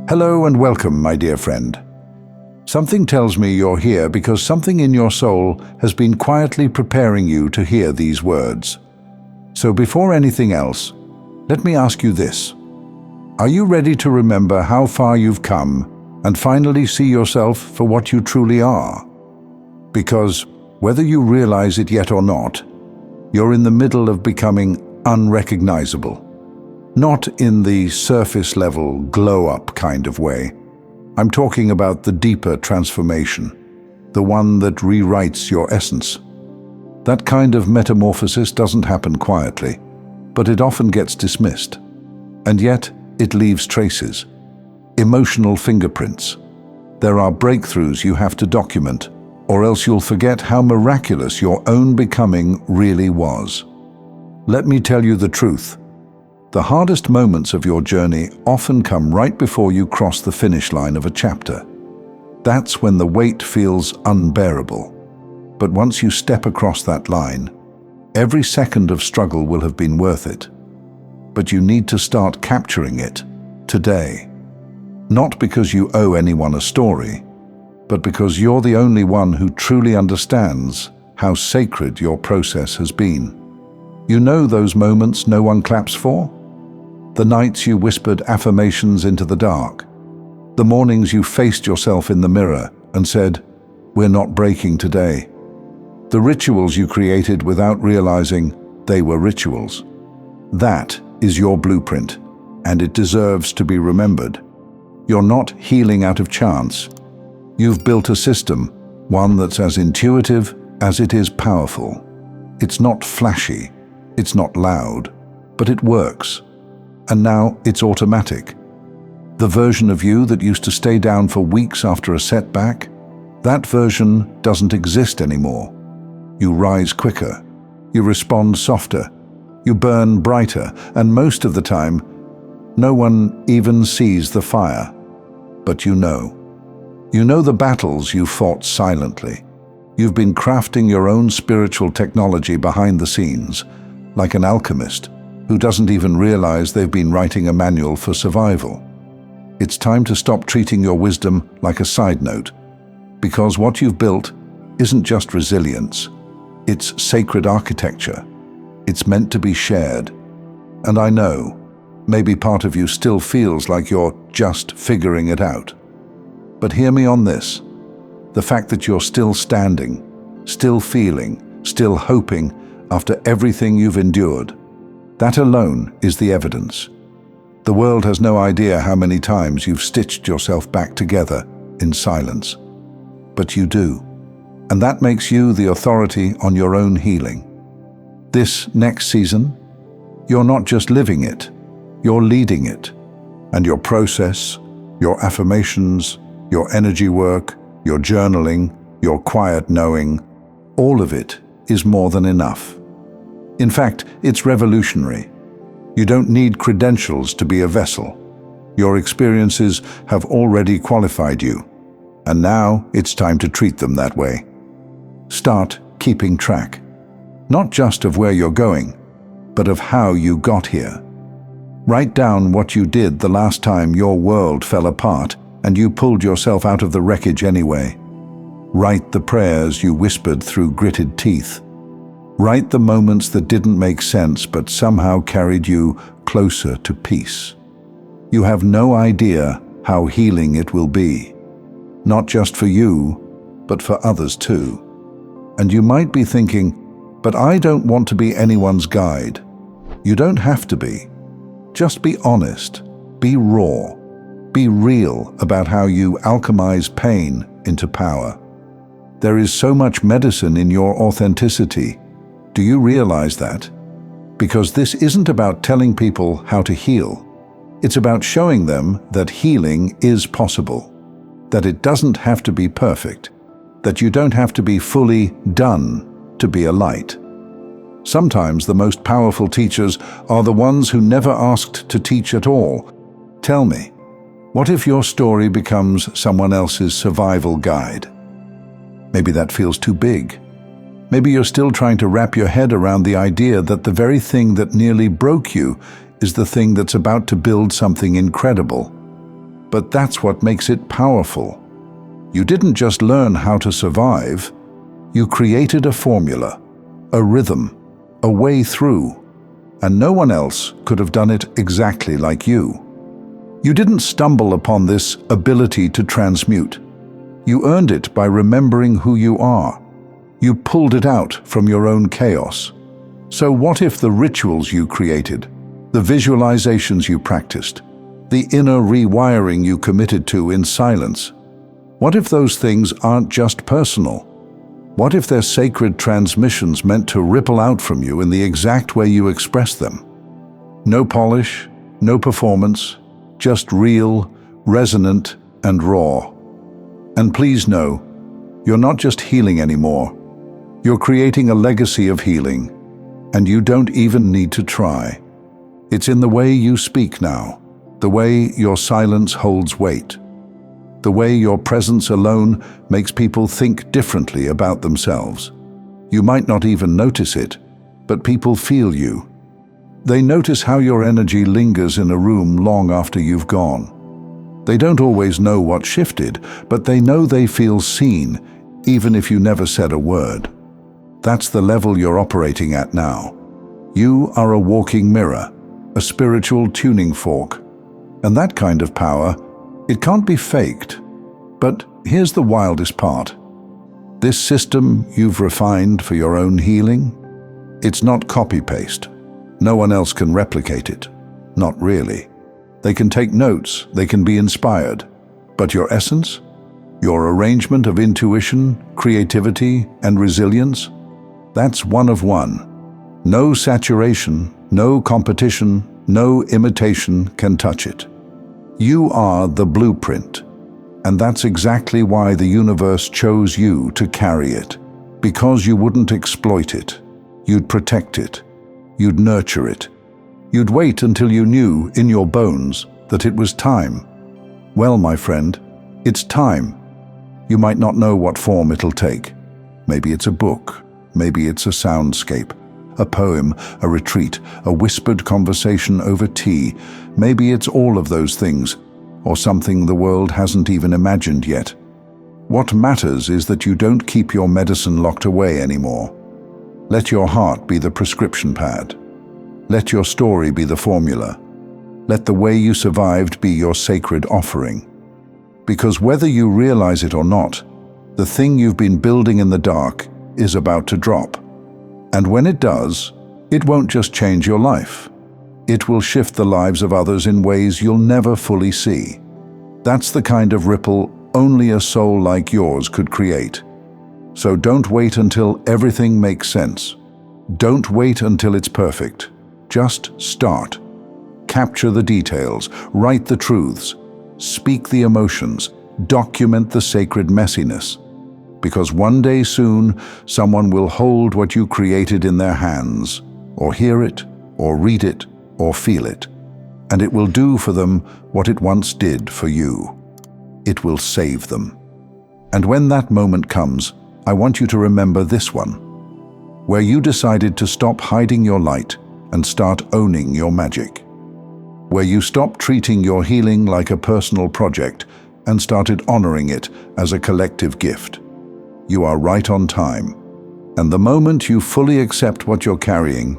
Hello and welcome, my dear friend. Something tells me you're here because something in your soul has been quietly preparing you to hear these words. So before anything else, let me ask you this. Are you ready to remember how far you've come and finally see yourself for what you truly are? Because, whether you realize it yet or not, you're in the middle of becoming unrecognizable. Not in the surface-level, glow-up kind of way. I'm talking about the deeper transformation, the one that rewrites your essence. That kind of metamorphosis doesn't happen quietly, but it often gets dismissed. And yet, it leaves traces, emotional fingerprints. There are breakthroughs you have to document, or else you'll forget how miraculous your own becoming really was. Let me tell you the truth. The hardest moments of your journey often come right before you cross the finish line of a chapter. That's when the weight feels unbearable. But once you step across that line, every second of struggle will have been worth it. But you need to start capturing it today. Not because you owe anyone a story, but because you're the only one who truly understands how sacred your process has been. You know those moments no one claps for? The nights you whispered affirmations into the dark. The mornings you faced yourself in the mirror and said, "We're not breaking today." The rituals you created without realizing they were rituals. That is your blueprint, and it deserves to be remembered. You're not healing out of chance. You've built a system, one that's as intuitive as it is powerful. It's not flashy, it's not loud, but it works. And now it's automatic. The version of you that used to stay down for weeks after a setback, that version doesn't exist anymore. You rise quicker, you respond softer, you burn brighter, and most of the time, no one even sees the fire. But you know. You know the battles you fought silently. You've been crafting your own spiritual technology behind the scenes, like an alchemist who doesn't even realize they've been writing a manual for survival. It's time to stop treating your wisdom like a side note, because what you've built isn't just resilience, it's sacred architecture. It's meant to be shared. And I know, maybe part of you still feels like you're just figuring it out. But hear me on this. The fact that you're still standing, still feeling, still hoping after everything you've endured, that alone is the evidence. The world has no idea how many times you've stitched yourself back together in silence. But you do. And that makes you the authority on your own healing. This next season, you're not just living it, you're leading it. And your process, your affirmations, your energy work, your journaling, your quiet knowing, all of it is more than enough. In fact, it's revolutionary. You don't need credentials to be a vessel. Your experiences have already qualified you, and now it's time to treat them that way. Start keeping track, not just of where you're going, but of how you got here. Write down what you did the last time your world fell apart and you pulled yourself out of the wreckage anyway. Write the prayers you whispered through gritted teeth. Write the moments that didn't make sense but somehow carried you closer to peace. You have no idea how healing it will be, not just for you, but for others too. And you might be thinking, but I don't want to be anyone's guide. You don't have to be. Just be honest, be raw, be real about how you alchemize pain into power. There is so much medicine in your authenticity. Do you realize that? Because this isn't about telling people how to heal. It's about showing them that healing is possible, that it doesn't have to be perfect, that you don't have to be fully done to be a light. Sometimes the most powerful teachers are the ones who never asked to teach at all. Tell me, what if your story becomes someone else's survival guide? Maybe that feels too big. Maybe you're still trying to wrap your head around the idea that the very thing that nearly broke you is the thing that's about to build something incredible. But that's what makes it powerful. You didn't just learn how to survive, you created a formula, a rhythm, a way through, and no one else could have done it exactly like you. You didn't stumble upon this ability to transmute. You earned it by remembering who you are. You pulled it out from your own chaos. So what if the rituals you created, the visualizations you practiced, the inner rewiring you committed to in silence, what if those things aren't just personal? What if they're sacred transmissions meant to ripple out from you in the exact way you express them? No polish, no performance, just real, resonant, and raw. And please know, you're not just healing anymore. You're creating a legacy of healing, and you don't even need to try. It's in the way you speak now, the way your silence holds weight, the way your presence alone makes people think differently about themselves. You might not even notice it, but people feel you. They notice how your energy lingers in a room long after you've gone. They don't always know what shifted, but they know they feel seen, even if you never said a word. That's the level you're operating at now. You are a walking mirror, a spiritual tuning fork. And that kind of power, it can't be faked. But here's the wildest part. This system you've refined for your own healing, it's not copy-paste. No one else can replicate it. Not really. They can take notes, they can be inspired. But your essence, your arrangement of intuition, creativity, and resilience, that's one of one. No saturation, no competition, no imitation can touch it. You are the blueprint, and that's exactly why the universe chose you to carry it. Because you wouldn't exploit it. You'd protect it. You'd nurture it. You'd wait until you knew in your bones that it was time. Well, my friend, it's time. You might not know what form it'll take. Maybe it's a book. Maybe it's a soundscape, a poem, a retreat, a whispered conversation over tea. Maybe it's all of those things, or something the world hasn't even imagined yet. What matters is that you don't keep your medicine locked away anymore. Let your heart be the prescription pad. Let your story be the formula. Let the way you survived be your sacred offering. Because whether you realize it or not, the thing you've been building in the dark is about to drop. And when it does, it won't just change your life. It will shift the lives of others in ways you'll never fully see. That's the kind of ripple only a soul like yours could create. So don't wait until everything makes sense. Don't wait until it's perfect. Just start. Capture the details, write the truths, speak the emotions, document the sacred messiness. Because one day soon, someone will hold what you created in their hands, or hear it, or read it, or feel it. And it will do for them what it once did for you. It will save them. And when that moment comes, I want you to remember this one, where you decided to stop hiding your light and start owning your magic. Where you stopped treating your healing like a personal project and started honoring it as a collective gift. You are right on time. And the moment you fully accept what you're carrying,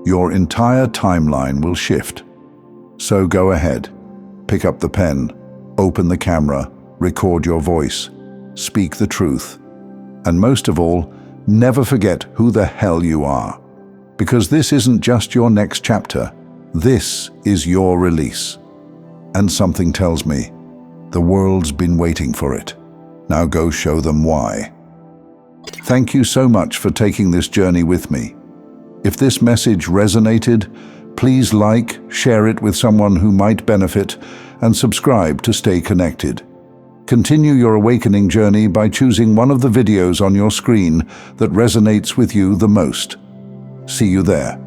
your entire timeline will shift. So go ahead, pick up the pen, open the camera, record your voice, speak the truth. And most of all, never forget who the hell you are. Because this isn't just your next chapter, this is your release. And something tells me, the world's been waiting for it. Now go show them why. Thank you so much for taking this journey with me. If this message resonated, please like, share it with someone who might benefit, and subscribe to stay connected. Continue your awakening journey by choosing one of the videos on your screen that resonates with you the most. See you there.